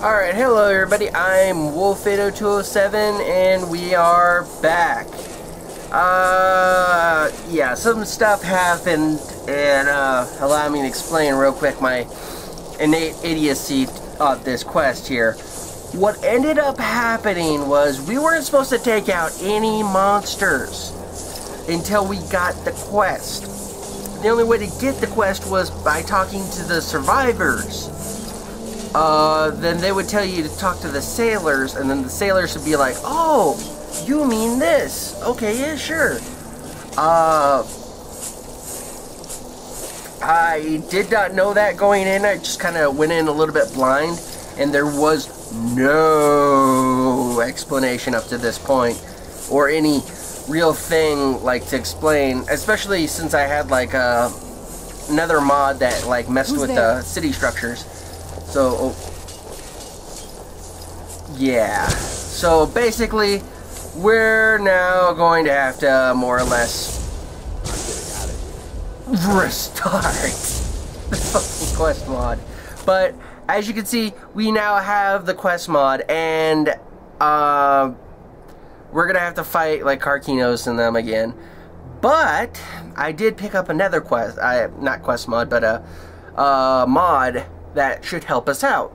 Alright, hello everybody, I'm Wolf80207 and we are back. Yeah, some stuff happened and allow me to explain real quick my innate idiocy of this quest here. What ended up happening was we weren't supposed to take out any monsters until we got the quest. The only way to get the quest was by talking to the survivors. Then they would tell you to talk to the sailors, and then the sailors would be like, oh, you mean this? Okay, yeah, sure. I did not know that going in. I just kind of went in a little bit blind, and there was no explanation up to this point, or any real thing, like, to explain, especially since I had, like, another mod that, like, messed with the city structures. So, yeah. So, basically, we're now going to have to, more or less, restart the fucking quest mod. But, as you can see, we now have the quest mod, and, we're gonna have to fight, like, Karkinos and them again. But, I did pick up another quest, not quest mod, but a mod that should help us out.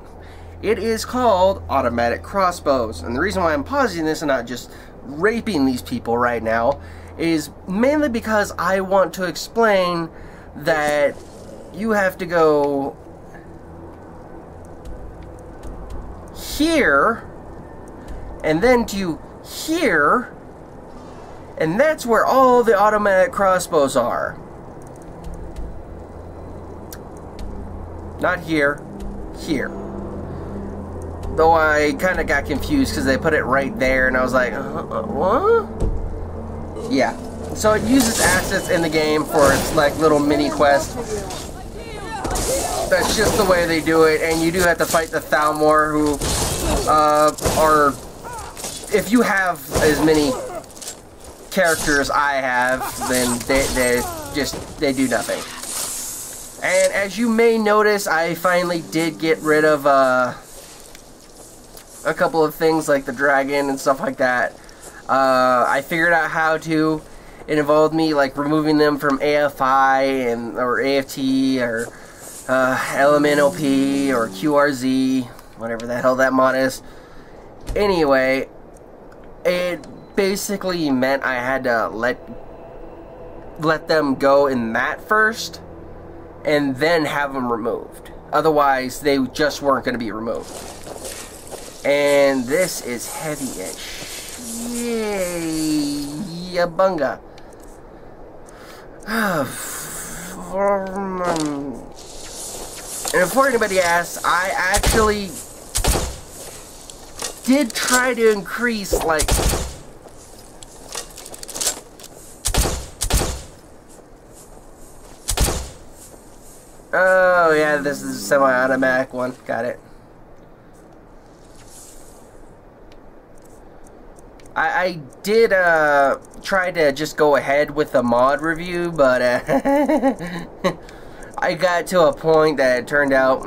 It is called automatic crossbows, and the reason why I'm pausing this and not just raping these people right now is mainly because I want to explain that you have to go here and then to here, and that's where all the automatic crossbows are. Not here, here. Though I kind of got confused because they put it right there and I was like, what? Yeah. So it uses assets in the game for its like little mini quest. That's just the way they do it, and you do have to fight the Thalmor, who are, if you have as many characters I have, then they do nothing. And as you may notice, I finally did get rid of a couple of things like the dragon and stuff like that. I figured out how to. It involved me like removing them from AFI or AFT or LMNOP or QRZ, whatever the hell that mod is. Anyway, it basically meant I had to let them go in that first, and then have them removed. Otherwise, they just weren't going to be removed. And this is heavy-ish. Yay! Yabunga. And before anybody asks, I actually did try to increase, like, oh yeah, this is a semi-automatic one. Got it. I did try to just go ahead with the mod review, but I got to a point that it turned out,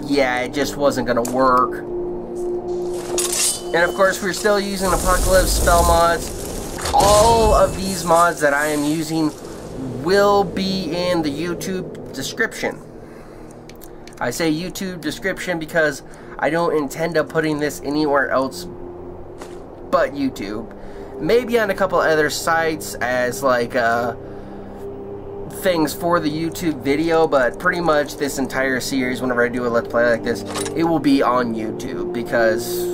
yeah, it just wasn't gonna work. And of course, we're still using Apocalypse spell mods. All of these mods that I am using will be in the YouTube description. I say YouTube description because I don't intend on putting this anywhere else but YouTube. Maybe on a couple other sites as like things for the YouTube video, but pretty much this entire series, whenever I do a Let's Play like this, it will be on YouTube because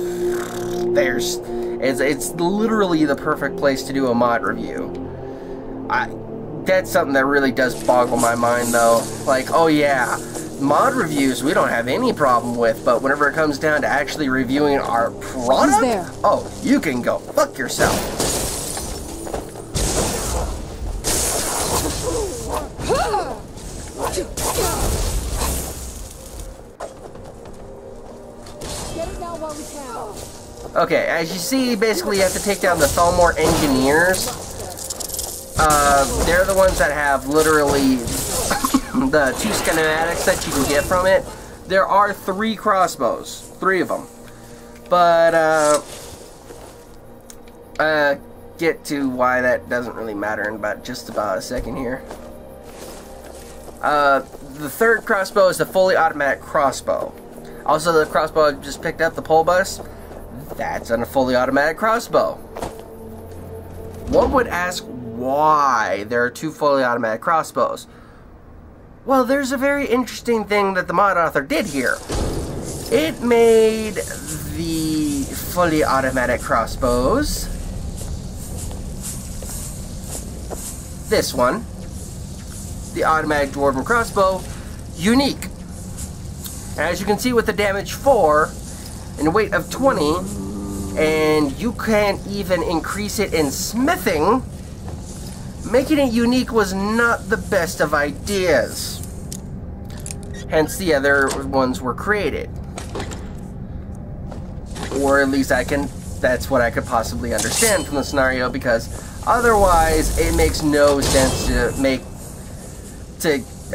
it's literally the perfect place to do a mod review. That's something that really does boggle my mind, though. Like, oh yeah, mod reviews we don't have any problem with, but whenever it comes down to actually reviewing our product, there? Oh, you can go fuck yourself. Get it now while we can. Okay, as you see, basically you have to take down the Thalmor engineers. They're the ones that have literally the two schematics that you can get from it. there are 3 crossbows. 3 of them. But, get to why that doesn't really matter in just about a second here. The 3rd crossbow is the fully automatic crossbow. Also, the crossbow I just picked up, the pole bus, that's a fully automatic crossbow. One would ask why there are 2 fully automatic crossbows. Well, there's a very interesting thing that the mod author did here. It made the fully automatic crossbows, this one, the automatic dwarven crossbow, unique. As you can see, with the damage 4 and a weight of 20, and you can't even increase it in smithing, making it unique was not the best of ideas. Hence the other ones were created. Or at least that's what I could possibly understand from the scenario, because otherwise it makes no sense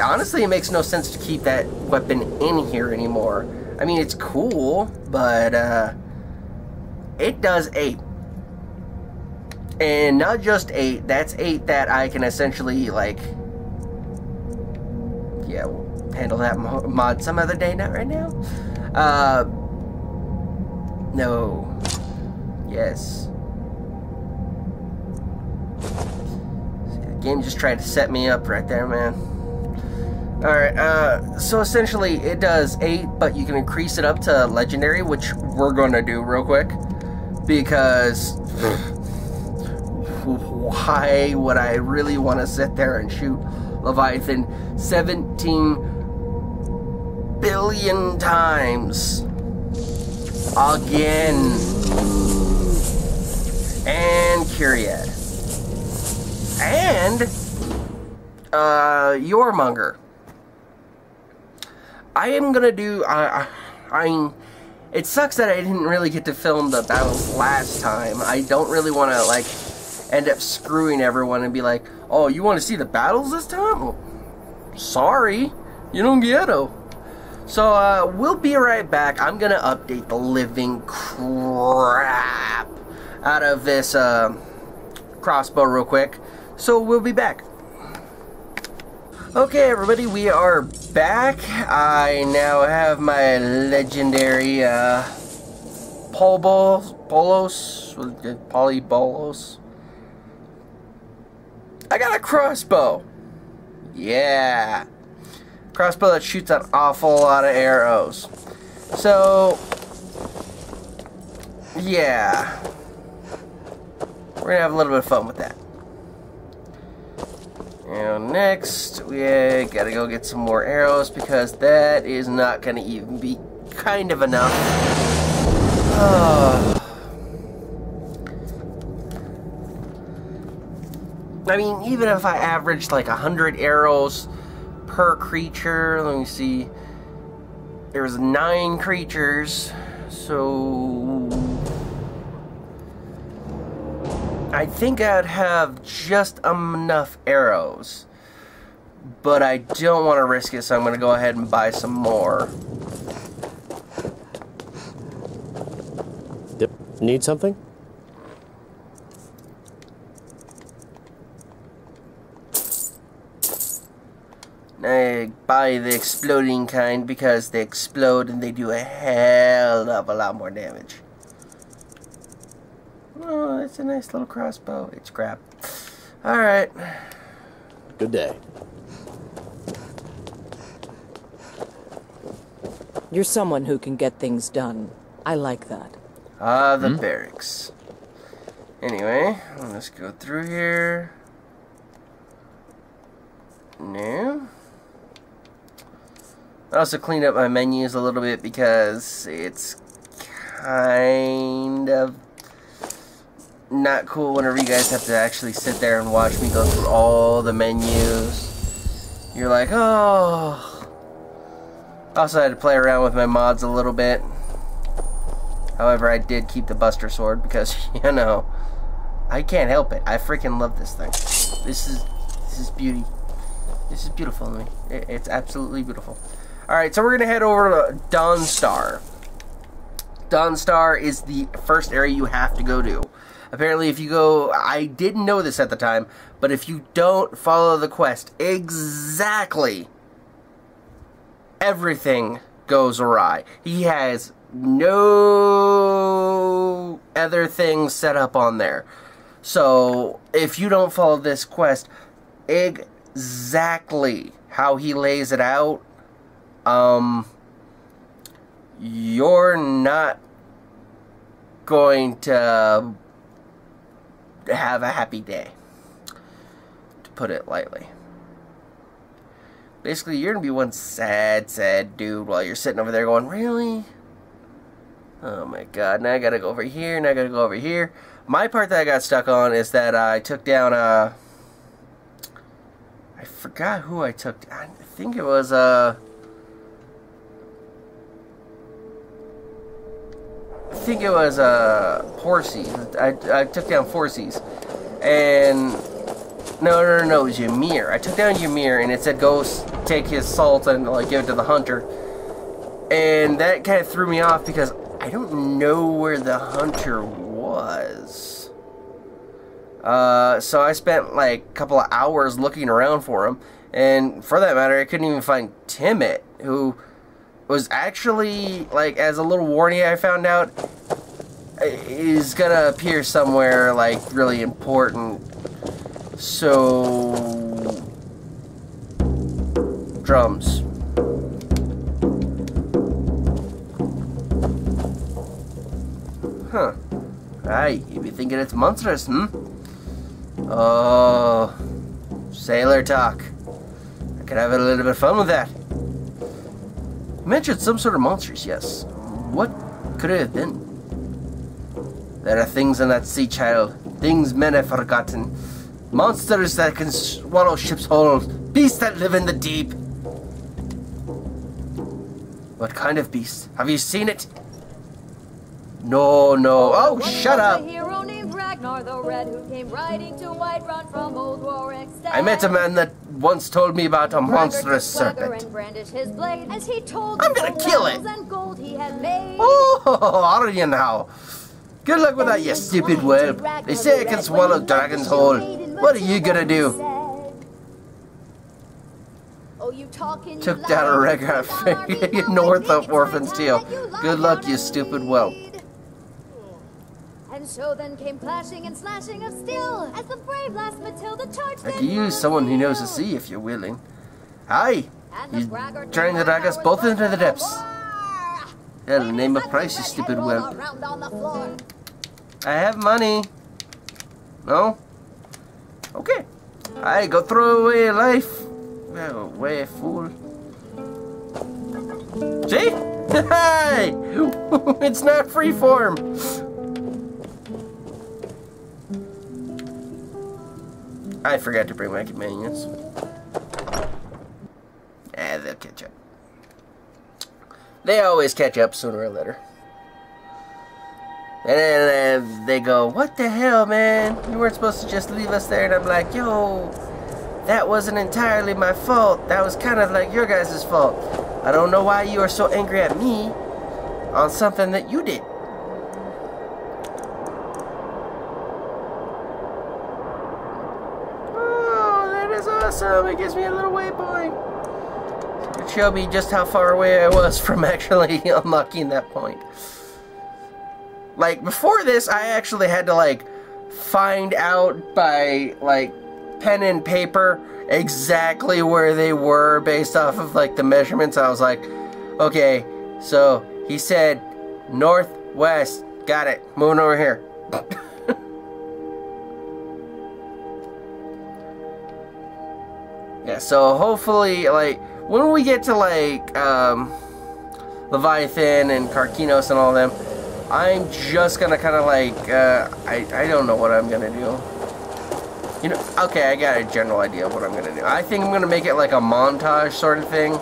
honestly, it makes no sense to keep that weapon in here anymore. I mean, it's cool, but it does 8. And not just 8, that's 8 that I can essentially, like, yeah, we'll handle that mod some other day, not right now. No. Yes. See, the game just tried to set me up right there, man. Alright, so essentially it does 8, but you can increase it up to legendary, which we're going to do real quick. Because why would I really want to sit there and shoot Leviathan 17 billion times again? And Kyriad. And Yoremonger. I am gonna do, it sucks that I didn't really get to film the battles last time. I don't really want to, like, end up screwing everyone and be like, oh, you want to see the battles this time? Well, sorry, you don't get to. So, we'll be right back. I'm gonna update the living crap out of this, crossbow real quick. So, we'll be back. Okay, everybody, we are back. I now have my legendary polybolos. I got a crossbow. Yeah, crossbow that shoots an awful lot of arrows. So, yeah, we're gonna have a little bit of fun with that. And next, we gotta go get some more arrows, because that is not gonna even be kind of enough. I mean, even if I averaged like 100 arrows per creature, let me see. There's 9 creatures, so I think I'd have just enough arrows, but I don't want to risk it, so I'm going to go ahead and buy some more. Yep. Need something? I buy the exploding kind because they explode and they do a hell of a lot more damage. Oh, it's a nice little crossbow. It's crap. Alright. Good day. You're someone who can get things done. I like that. Ah, the barracks. Anyway, let's go through here. No. I also cleaned up my menus a little bit because it's kind of not cool whenever you guys have to actually sit there and watch me go through all the menus. You're like, oh. Also, I had to play around with my mods a little bit. However, I did keep the Buster Sword because, you know, I can't help it. I freaking love this thing. This is beauty. This is beautiful to me. It's absolutely beautiful. Alright, so we're going to head over to Dawnstar. Dawnstar is the first area you have to go to. Apparently, if you go... I didn't know this at the time, but if you don't follow the quest exactly, everything goes awry. He has no other things set up on there. So, if you don't follow this quest exactly how he lays it out, you're not going to have a happy day, to put it lightly. Basically, you're gonna be one sad dude while you're sitting over there going, really? Oh my god, now I gotta go over here, now I gotta go over here. My part that I got stuck on is that I took down I forgot who I took. I think it was Horsey. I took down Forces, and no, it was Ymir. I took down Ymir, and it said go take his salt and like give it to the hunter, and that kind of threw me off because I don't know where the hunter was. So I spent like a couple of hours looking around for him, and for that matter, I couldn't even find Timmet, who was actually, like, as a little warning I found out, is gonna appear somewhere, like, really important. So... drums. Huh. Aye, you be thinking it's monstrous, hmm? Oh... sailor talk. I could have a little bit of fun with that. You mentioned some sort of monsters, yes. What could it have been? There are things in that sea, child. Things men have forgotten. Monsters that can swallow ships whole. Beasts that live in the deep. What kind of beast? Have you seen it? No. Oh, shut up! The Red who came riding to Whiterun from Old Warwick. I met a man that once told me about a monstrous serpent. His blade as he told I'm gonna kill it! And gold he had made. Oh, are you now? Good luck with that, you stupid whelp. They say I can swallow dragon's whole. What are you gonna do? Took down a regular north of Orphan's Tail. Good luck, you stupid whelp. And so then came clashing and slashing of steel as the brave last Matilda charged. I could use someone who knows the sea if you're willing. Aye, you trying to drag us both into the depths. Hell, name a price, you stupid whelp. I have money. No? Okay. Aye, go throw away your life. Go away, fool. See? Hey! It's not freeform. I forgot to bring my companions. They'll catch up. They always catch up sooner or later. And then they go, what the hell, man? You weren't supposed to just leave us there. And I'm like, yo, that wasn't entirely my fault. That was kind of like your guys' fault. I don't know why you are so angry at me on something that you did. Awesome, it gives me a little waypoint. It showed me just how far away I was from actually unlocking that point. Like, before this, I actually had to, like, find out by, like, pen and paper exactly where they were based off of, like, the measurements. I was like, okay, so he said northwest. Got it. Moving over here. Yeah, so hopefully, like, when we get to, like, Leviathan and Karkinos and all them, I'm just gonna kind of, like, I don't know what I'm gonna do. You know, okay, I got a general idea of what I'm gonna do. I think I'm gonna make it like a montage sort of thing,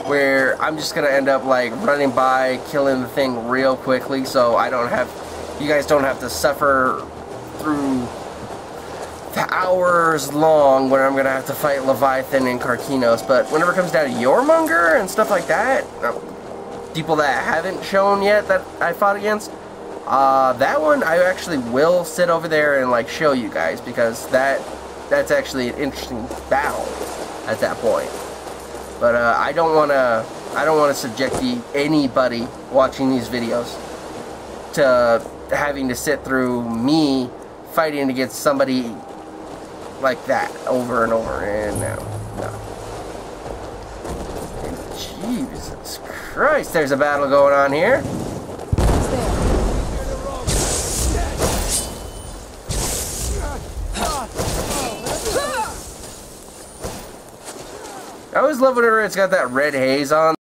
where I'm just gonna end up, like, running by, killing the thing real quickly, so I don't have, you guys don't have to suffer through hours long when I'm gonna have to fight Leviathan and Karkinos, but whenever it comes down to Yormonger and stuff like that, people that haven't shown yet that I fought against, that one I actually will sit over there and like show you guys, because that's actually an interesting battle at that point. But I don't wanna subject anybody watching these videos to having to sit through me fighting against somebody like that over and over, and no. And Jesus Christ, there's a battle going on here. I always love whenever it's got that red haze on.